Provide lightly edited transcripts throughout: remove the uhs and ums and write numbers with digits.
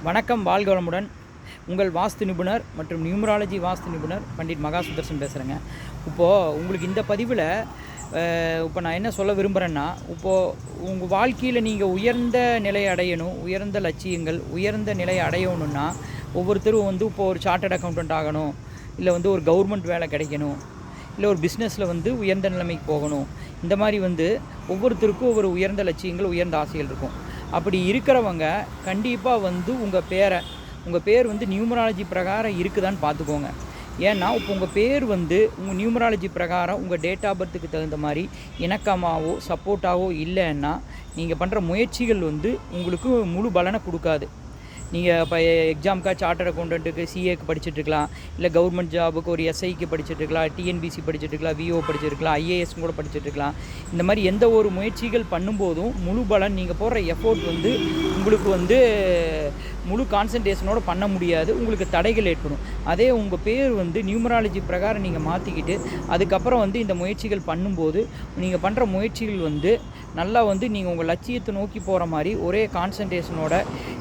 வணக்கம், வாழ்க வளமுடன். உங்கள் வாஸ்து நிபுணர் மற்றும் நியூமராலஜி வாஸ்து நிபுணர் பண்டிட் மகா சுதர்சன் பேசுகிறேங்க. இப்போது உங்களுக்கு இந்த பதிவில் இப்போ நான் என்ன சொல்ல விரும்புகிறேன்னா, இப்போது உங்கள் வாழ்க்கையில் நீங்கள் உயர்ந்த நிலை அடையணும், உயர்ந்த லட்சியங்கள், உயர்ந்த நிலை அடையணுன்னா ஒவ்வொருத்தரும் இப்போது ஒரு சார்ட்டர்ட் அக்கௌண்டன்ட் ஆகணும், இல்லை ஒரு கவர்மெண்ட் வேலை கிடைக்கணும், இல்லை ஒரு பிஸ்னஸில் உயர்ந்த நிலைமைக்கு போகணும். இந்த மாதிரி ஒவ்வொருத்தருக்கும் ஒவ்வொரு உயர்ந்த லட்சியங்கள், உயர்ந்த ஆசைகள் இருக்கும். அப்படி இருக்கிறவங்க கண்டிப்பாக உங்கள் பேர் நியூமராலஜி பிரகாரம் இருக்குதான்னு பார்த்துக்கோங்க. ஏன்னா இப்போ உங்கள் பேர் உங்கள் நியூமராலஜி பிரகாரம் உங்கள் டேட் ஆஃப் பர்த்துக்கு தகுந்த மாதிரி இணக்கமாகவோ சப்போர்ட்டாகவோ இல்லைன்னா நீங்கள் பண்ணுற முயற்சிகள் உங்களுக்கு முழு பலனை கொடுக்காது. நீங்கள் இப்போ எக்ஸாமுக்காக சார்ட்டர்ட் அக்கௌண்டண்ட்டுக்கு சிஏக்கு படிச்சுட்ருக்கலாம், இல்லை கவர்மெண்ட் ஜாபுக்கு ஒரு எஸ்ஐக்கு படிச்சுட்ருக்கலாம், டிஎன்பிசி படிச்சுட்ருக்கலாம், விஓ படிச்சுருக்கலாம், ஐஏஎஸ் கூட படிச்சுட்ருக்கலாம். இந்த மாதிரி எந்த ஒரு முயற்சிகள் பண்ணும்போதும் முழு பலன் நீங்கள் போடுற எஃபோர்ட் உங்களுக்கு முழு கான்சன்ட்ரேஷனோடு பண்ண முடியாது, உங்களுக்கு தடைகள் ஏற்படும். அதே உங்கள் பேர் நியூமராலஜி பிரகாரம் நீங்கள் மாற்றிக்கிட்டு அதுக்கப்புறம் இந்த முயற்சிகள் பண்ணும்போது நீங்கள் பண்ணுற முயற்சிகள் நல்லா நீங்கள் உங்கள் லட்சியத்தை நோக்கி போகிற மாதிரி ஒரே கான்சன்ட்ரேஷனோட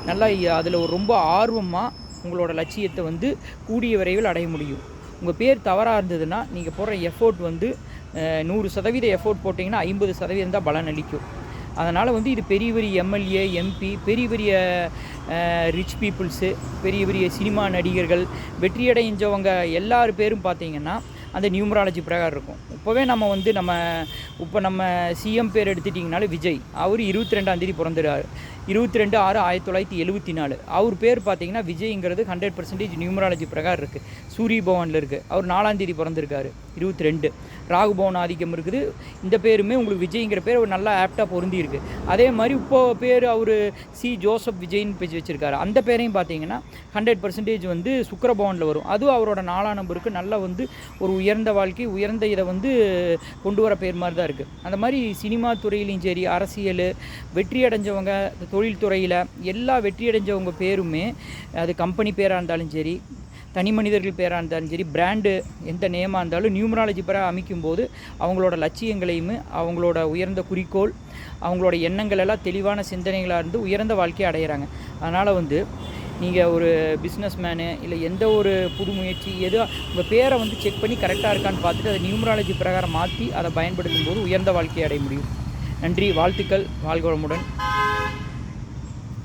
நல்லா அதில் ரொம்ப ஆர்வமாக உங்களோட லட்சியத்தை கூடிய விரைவில் அடைய முடியும். உங்கள் பேர் தவறாக இருந்ததுன்னா நீங்கள் போடுற எஃபோர்ட் 100% எஃபோர்ட் போட்டிங்கன்னா 50% தான் பலன் அளிக்கும். அதனால் இது பெரிய பெரிய எம்எல்ஏ, எம்பி, பெரிய பெரிய ரிச் பீப்புள்ஸு, பெரிய பெரிய சினிமா நடிகர்கள், வெற்றியடைஞ்சவங்க எல்லார் பேரும் பார்த்திங்கன்னா அந்த நியூமராலஜி பிரகாரம் இருக்கும். இப்போவே நம்ம சிஎம் பேர் எடுத்துட்டிங்கனாலே விஜய், அவர் 22ஆம் தேதி பிறந்துறாரு, 22/6/1974. அவர் பேர் பார்த்திங்கன்னா விஜய்ங்கிறது 100% நியூமராலஜி பிரகாரம் இருக்குது. சூரிய பவனில் இருக்குது. அவர் 4ஆம் தேதி பிறந்திருக்காரு, 22. ராகு பவன் ஆதிக்கம் இருக்குது. இந்த பேருமே உங்களுக்கு விஜய்ங்கிற பேர் ஒரு நல்லா ஆப்டாக பொருந்தி இருக்குது. அதே மாதிரி இப்போது பேர் அவர் சி ஜோசப் விஜய்னு பேச்சு வச்சுருக்காரு. அந்த பேரையும் பார்த்தீங்கன்னா 100% சுக்கிர பவனில் வரும். அதுவும் அவரோட 4ஆம் நம்பருக்கு நல்லா ஒரு உயர்ந்த வாழ்க்கை, உயர்ந்த இதை கொண்டு வர பேர் மாதிரி தான் இருக்குது. அந்த மாதிரி சினிமா துறையிலையும் சரி, அரசியல், வெற்றி அடைஞ்சவங்க, தொழில்துறையில் எல்லா வெற்றி அடைஞ்சவங்க பேருமே, அது கம்பெனி பேராக இருந்தாலும் சரி, தனி மனிதர்கள் பேராக இருந்தாலும் சரி, பிராண்டு எந்த நேமாக இருந்தாலும் நியூமராலஜி பேராக அமைக்கும்போது அவங்களோட லட்சியங்களையும் அவங்களோட உயர்ந்த குறிக்கோள், அவங்களோட எண்ணங்கள் எல்லாம் தெளிவான சிந்தனைகளாக இருந்து உயர்ந்த வாழ்க்கையை அடைகிறாங்க. அதனால் நீங்கள் ஒரு பிஸ்னஸ் மேனு இல்லை எந்த ஒரு புது முயற்சி எதோ உங்கள் பேரை செக் பண்ணி கரெக்டாக இருக்கான்னு பார்த்துட்டு அதை நியூமராலஜி பிரகாரம் மாற்றி அதை பயன்படுத்தும் போது உயர்ந்த வாழ்க்கையை அடைய முடியும். நன்றி, வாழ்த்துக்கள், வாழ்க வளமுடன்.